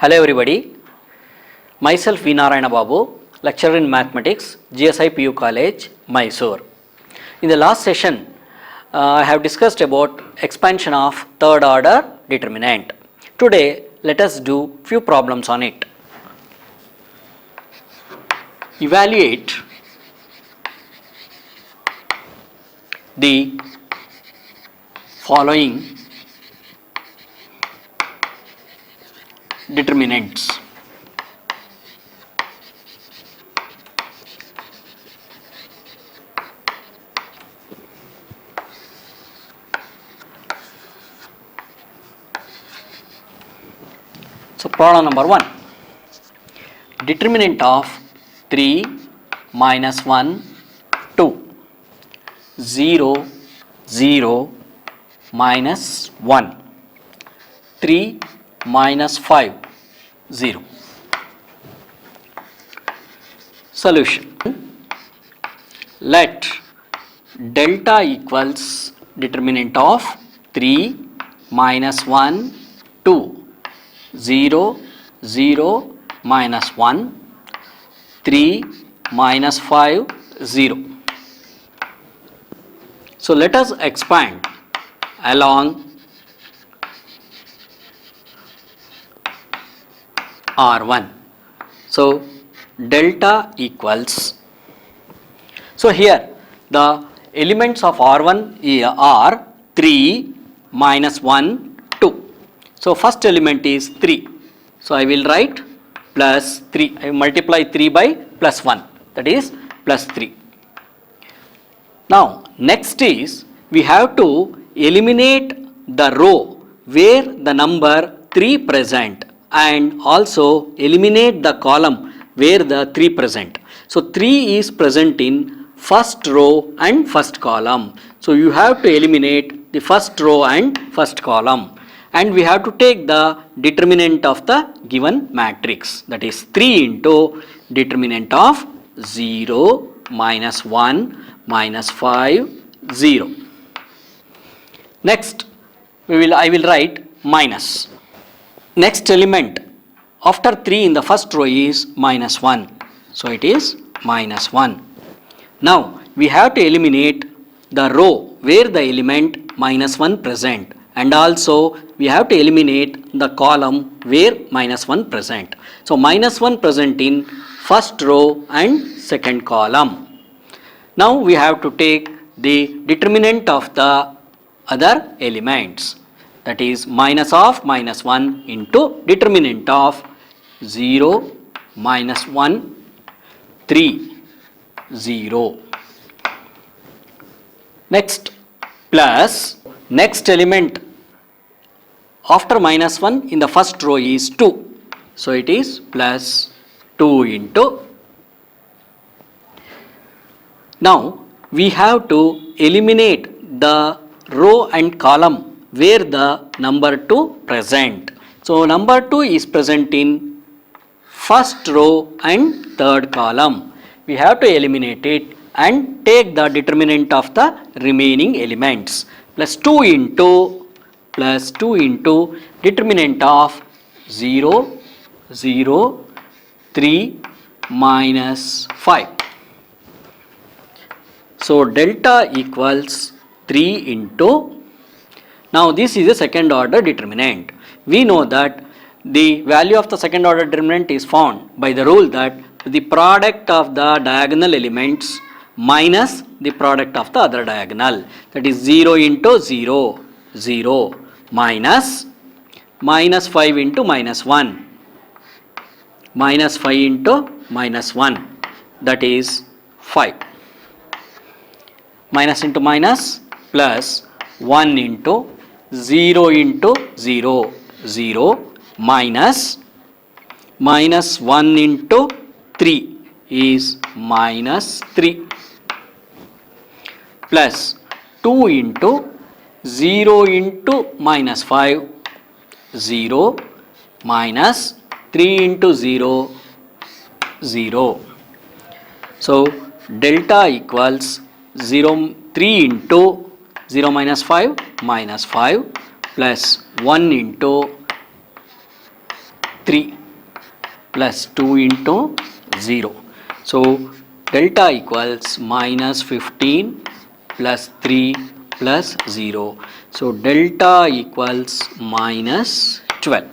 Hello everybody, myself V. Narayana Babu, lecturer in mathematics, GSI PU College, Mysore. In the last session, I have discussed about expansion of third order determinant. Today, let us do few problems on it. Evaluate the following determinants. So, problem number 1, determinant of 3 minus 1, 2, 0, 0, minus 1, 3 minus 5, 0. Solution. Let delta equals determinant of 3 minus 1, 2, 0, 0, minus 1, 3 minus 5, 0. So, let us expand along R1. So, delta equals, so here the elements of R1 are 3 minus 1, 2. So, first element is 3. So, I will write plus 3, I multiply 3 by plus 1, that is plus 3. Now, next is we have to eliminate the row where the number 3 present and also eliminate the column where the 3 present. So, 3 is present in first row and first column. So, you have to eliminate the first row and first column, and we have to take the determinant of the given matrix, that is 3 into determinant of 0, minus 1, minus 5, 0. Next, I will write minus. Next element after 3 in the first row is minus 1. So, it is minus 1. Now, we have to eliminate the row where the element minus 1 present, and also we have to eliminate the column where minus 1 present. So, minus 1 present in first row and second column. Now, we have to take the determinant of the other elements, that is minus of minus 1 into determinant of 0, minus 1, 3, 0. Next, plus next element after minus 1 in the first row is 2. So, it is plus 2 into. Now, we have to eliminate the row and column where the number 2 present. So, number 2 is present in first row and third column. We have to eliminate it and take the determinant of the remaining elements, plus 2 into determinant of 0, 0, 3, minus 5. So, delta equals 3 into, now this is a second order determinant. We know that the value of the second order determinant is found by the rule that the product of the diagonal elements minus the product of the other diagonal, that is 0 into 0, 0, minus 5 into minus 1, minus 5 into minus 1, that is 5, minus into minus plus 1 into 0 into 0, 0, minus 1 into 3 is minus 3, plus 2 into 0 into minus 5, 0, minus 3 into 0, 0. So, delta equals 0, 3 into 0 minus 5 plus 1 into 3 plus 2 into 0. So delta equals minus 15 plus 3 plus 0. So delta equals minus 12.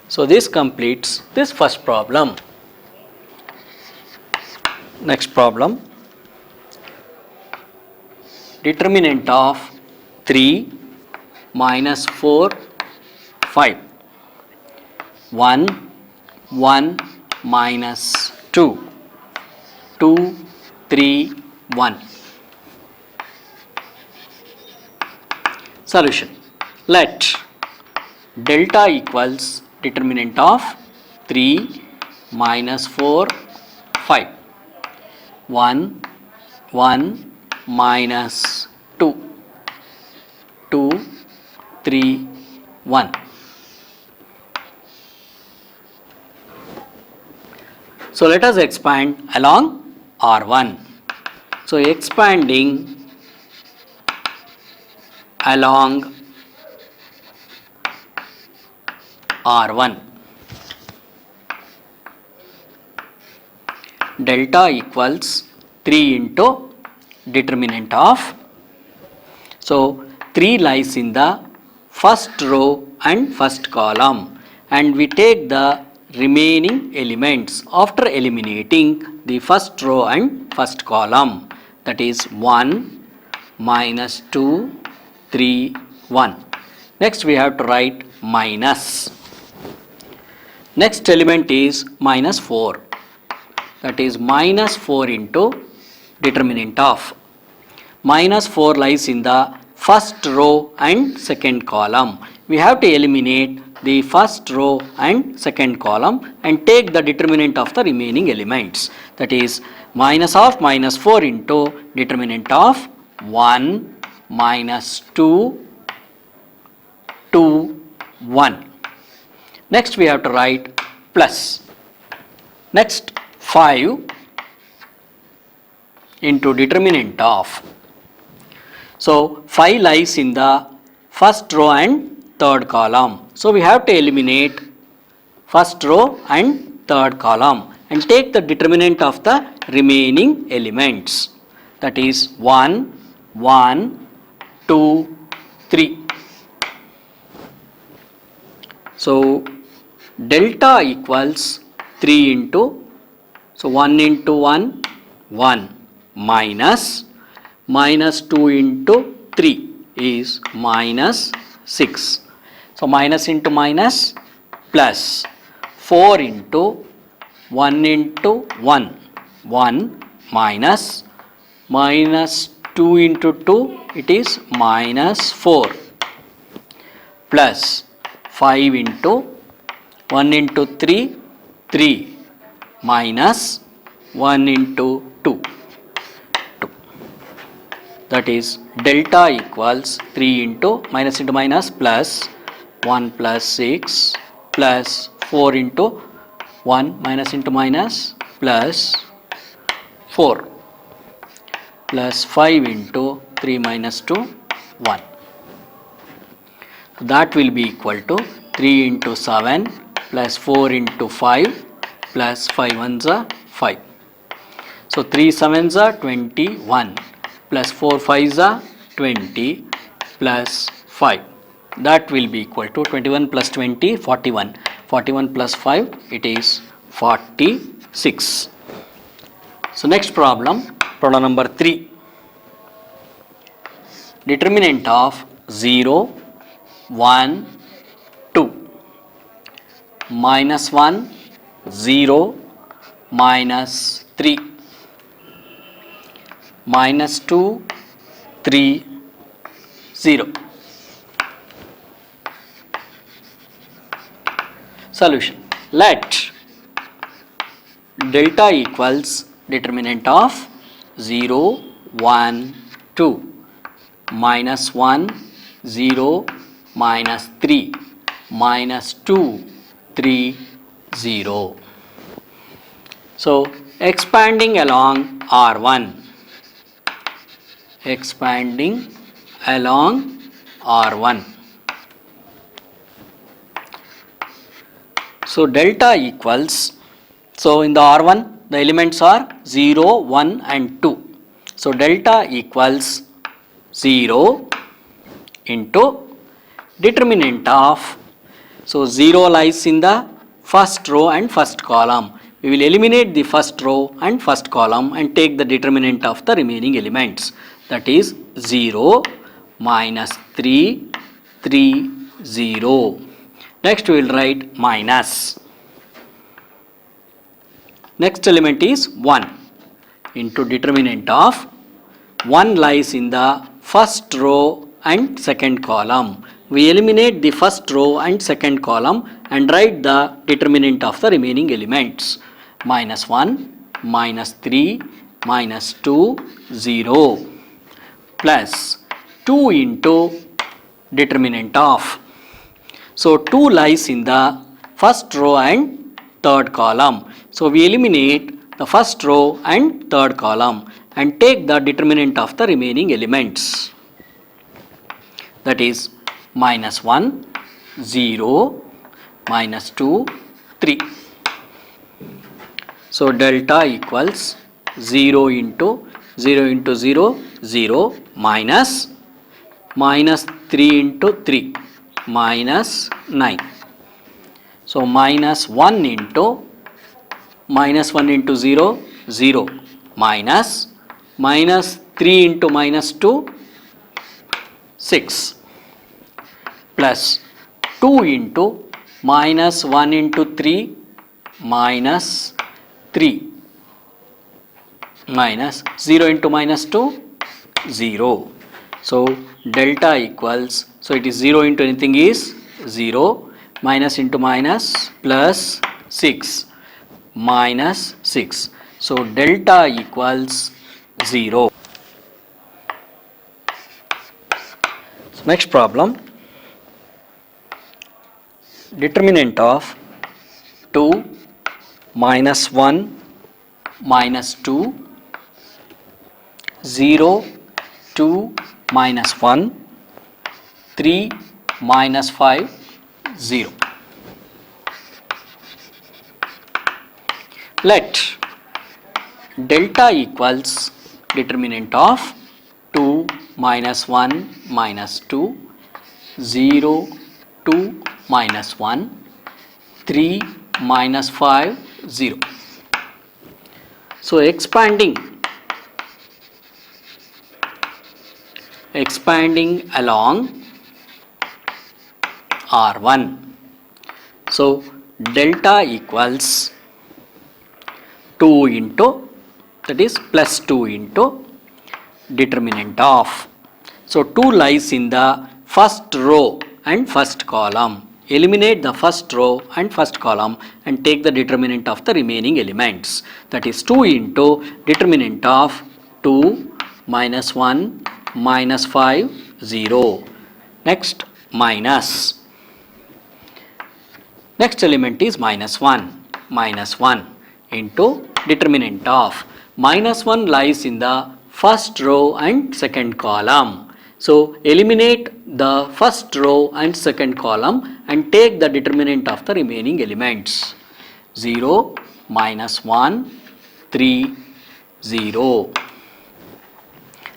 So this completes this first problem. Next problem. Determinant of 3 minus 4 5. 1 1 minus 2 2 3 1. Solution. Let delta equals determinant of 3 minus 4 5. 1 1 minus 2 2 3 1. So let us expand along R1. So expanding along R1, delta equals 3 into determinant of. So 3 lies in the first row and first column, and we take the remaining elements after eliminating the first row and first column, that is 1 minus 2 3 1. Next we have to write minus. Next element is minus 4, that is minus 4 into determinant of. Minus 4 lies in the first row and second column. We have to eliminate the first row and second column and take the determinant of the remaining elements, that is minus of minus 4 into determinant of 1 minus 2 2 1. Next we have to write plus. Next 5 into determinant of. So 5 lies in the first row and third column. So we have to eliminate first row and third column and take the determinant of the remaining elements, that is 1 1 2 3. So delta equals 3 into, so 1 into 1 1 minus 2 into 3 is minus 6. So minus into minus plus 4 into 1 into 1 1 minus 2 into 2, it is minus 4 plus 5 into 1 into 3 3 minus 1 into 2 2. That is delta equals 3 into minus plus 1 plus 6 plus 4 into 1 minus into minus plus 4 plus 5 into 3 minus 2 1. That will be equal to 3 into 7 plus 4 into 5 plus 5 ones are 5. So 3 sevens are 21 plus 4 fives are 20 plus 5. That will be equal to 21 plus 20 41. 41 plus 5, it is 46. So next problem, problem number 3. Determinant of 0 1 2 minus 1 0 minus 3 minus 2 3 0. Solution. Let delta equals determinant of 0 1 2 minus 1 0 minus 3 minus 2 3 0. So expanding along R1, expanding along R1. So delta equals, so in the R1 the elements are 0, 1 and 2. So delta equals 0 into determinant of, so 0 lies in the first row and first column. We will eliminate the first row and first column and take the determinant of the remaining elements. That is 0 minus 3, 3, 0. Next we will write minus. Next element is 1 into determinant of 1 lies in the first row and second column. We eliminate the first row and second column and write the determinant of the remaining elements. Minus 1, minus 3, minus 2, 0 plus 2 into determinant of. So 2 lies in the first row and third column. So we eliminate the first row and third column and take the determinant of the remaining elements. That is minus 1, 0, minus 2, 3. So delta equals 0 into 0 into 0, 0 minus 3 into 3 minus 9. So minus 1 into 0, 0 minus 3 into minus 2, 6 plus 2 into minus 1 into 3 minus 3 minus 0 into minus 2, 0. So delta equals, so it is 0 into anything is 0, minus into minus plus 6 minus 6. So delta equals 0. So next problem, determinant of 2, minus 1, minus 2, 0, 2, minus 1, 3, minus 5, 0. Let delta equals determinant of 2, minus 1, minus 2, 0, 2, minus 1, 3, minus 5, 0. So expanding along R1. So delta equals 2 into, that is plus 2 into determinant of. So 2 lies in the first row and first column. Eliminate the first row and first column and take the determinant of the remaining elements. That is 2 into determinant of 2, minus 1, minus 5, 0. Next minus. Next element is minus 1. Minus 1 into determinant of. Minus 1 lies in the first row and second column. So eliminate the first row and second column and take the determinant of the remaining elements. 0, minus 1, 3, 0.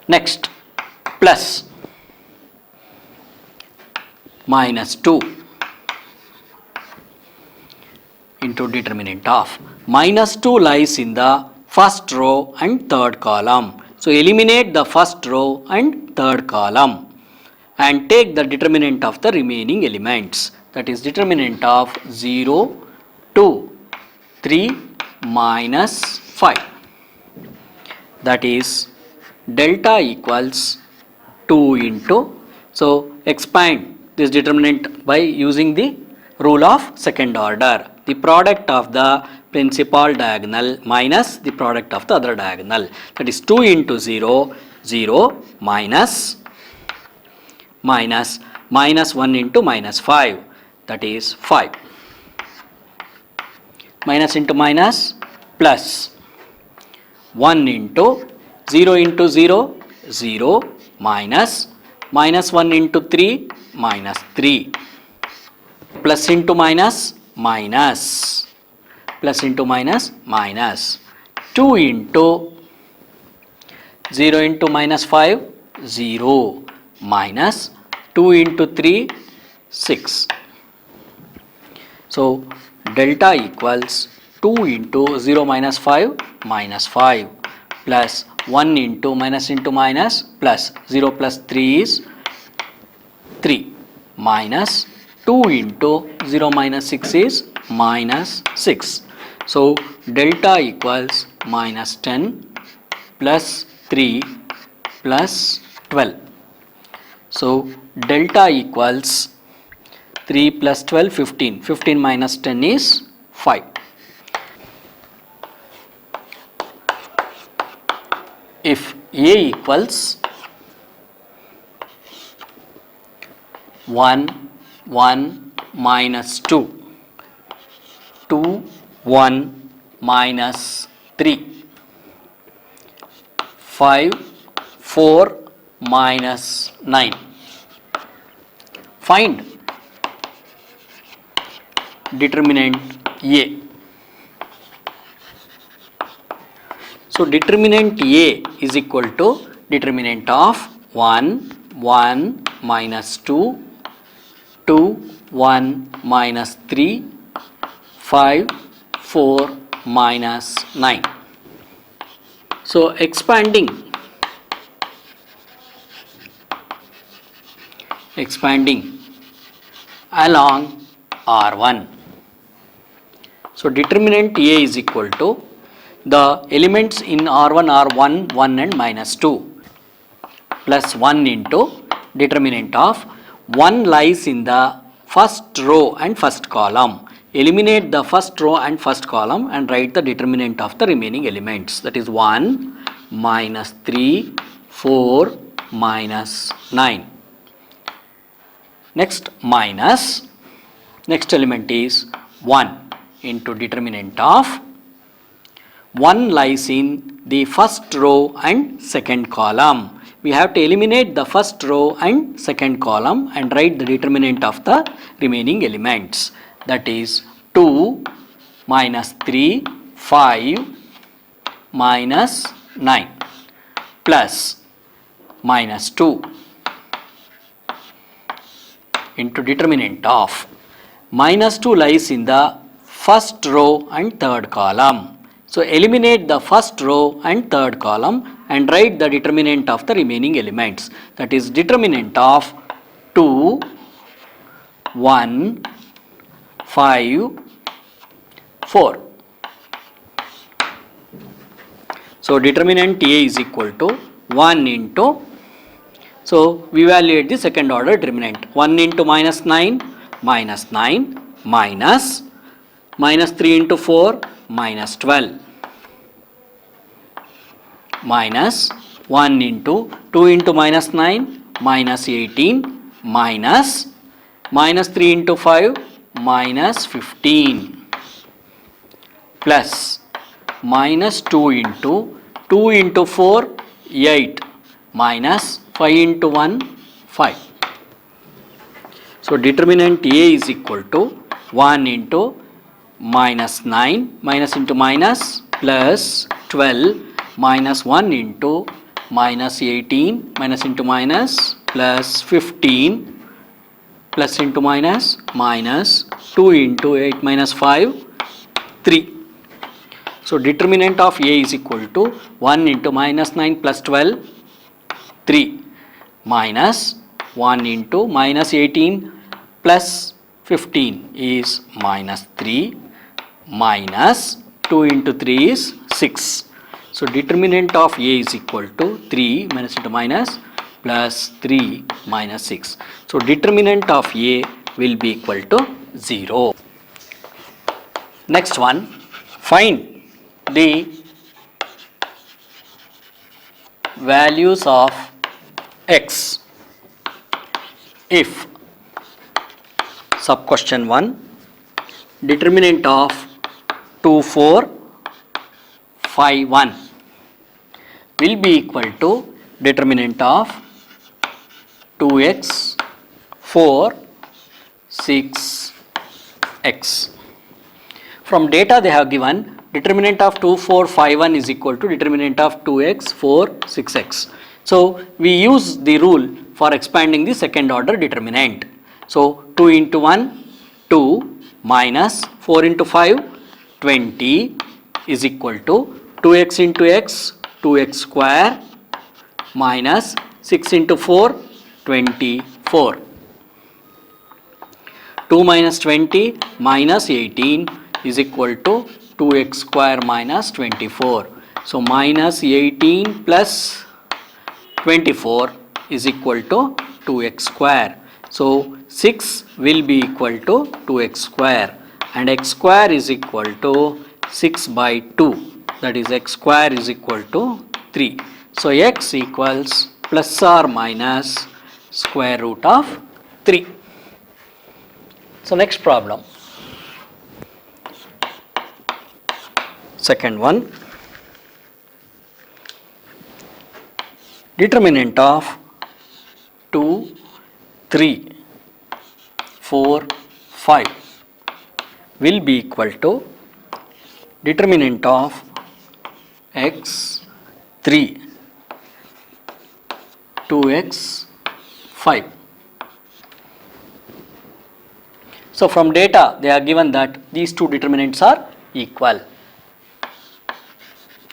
Next plus minus 2 into determinant of. Minus 2 lies in the first row and third column. So eliminate the first row and third column and take the determinant of the remaining elements. That is determinant of 0, 2, 3, minus 5. That is delta equals 2 into, so expand this determinant by using the rule of second order. The product of the principal diagonal minus the product of the other diagonal. That is 2 into 0, 0 minus 1 into minus 5. That is 5. Minus into minus plus 1 into 0 into 0, 0 minus 1 into 3 minus 3. Plus into minus minus, plus into minus, minus, 2 into 0 into minus 5, 0, minus 2 into 3, 6. So, delta equals 2 into 0 minus 5, minus 5, plus 1 into minus plus 0 plus 3 is 3, minus 2 into 0 minus 6 is minus 6. So, delta equals minus 10 plus 3 plus 12. So, delta equals 3 plus 12, 15. 15 minus 10 is 5. If A equals 1, 1 minus 2, 2, 1 minus 3, 5, 4 minus 9. Find determinant A. So, determinant A is equal to determinant of 1, 1 minus 2, 2, 1 minus 3, 5, 4 minus 9. So, expanding along R1. So, determinant A is equal to the elements in R1 are 1, 1 and minus 2 plus 1 into determinant of 1 lies in the first row and first column. Eliminate the first row and first column and write the determinant of the remaining elements, that is 1, minus 3, 4, minus 9. Next minus, next element is 1 into determinant of 1 lies in the first row and second column. We have to eliminate the first row and second column and write the determinant of the remaining elements, that is 2, minus 3, 5, minus 9 plus minus 2 into determinant of minus 2 lies in the first row and third column. So, eliminate the first row and third column and write the determinant of the remaining elements, that is determinant of 2, 1, 5, 4. So, determinant A is equal to 1 into, so we evaluate the second order determinant, 1 into minus 9, minus 9, minus 3 into 4, minus 12, minus 1 into 2 into minus 9, minus 18, minus 3 into 5, minus 15, plus minus 2 into 4, 8, minus 5 into 1, 5. So, determinant A is equal to 1 into minus 9, minus into minus, plus 12, minus 1 into minus 18, minus into minus, plus 15, plus into minus, minus 2 into 8 minus 5, 3. So, determinant of A is equal to 1 into minus 9 plus 12, 3, minus 1 into minus 18 plus 15 is minus 3, minus 2 into 3 is 6. So, determinant of A is equal to 3 minus into minus plus 3 minus 6. So, determinant of A will be equal to 0. Next one, find the values of x if sub question 1 determinant of 2, 4, 5, 1 will be equal to determinant of 2x, 4, 6, x. From data they have given determinant of 2, 4, 5, 1 is equal to determinant of 2x, 4, 6x. So we use the rule for expanding the second order determinant. So 2 into 1, 2 minus 4 into 5, 20 is equal to 2x into x, 2x square minus 6 into 4, 24. 2 minus 20 minus 18 is equal to 2x square minus 24. So minus 18 plus 24 is equal to 2x square. So 6 will be equal to 2x square and x square is equal to 6 by 2, that is x square is equal to 3. So x equals plus or minus square root of 3. So next problem. Second one. Determinant of 2, 3, 4, 5 will be equal to determinant of x, 3, 2x, 5. So from data they are given that these two determinants are equal.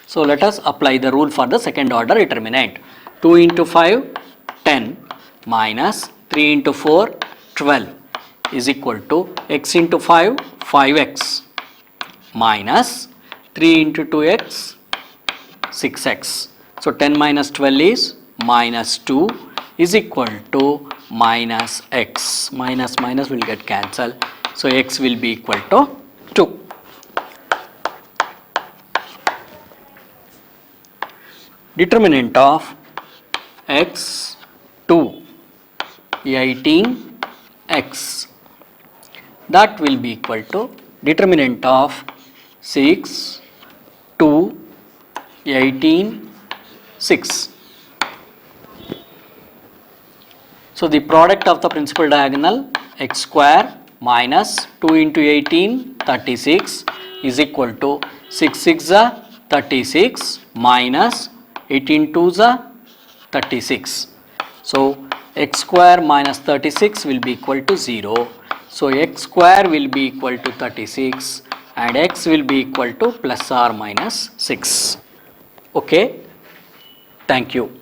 So let us apply the rule for the second order determinant. 2 into 5, 10 minus 3 into 4, 12 is equal to x into 5, 5x minus 3 into 2x, 6x. So 10 minus 12 is minus 2 is equal to minus x. Minus minus will get cancelled. So x will be equal to 2. Determinant of x 2, 18x, that will be equal to determinant of 6, 2, 18, 6. So the product of the principal diagonal x square minus 2 into 18, 36 is equal to 6 6 36 minus 18 2 36. So x square minus 36 will be equal to 0. So x square will be equal to 36 and x will be equal to plus or minus 6. Okay, thank you.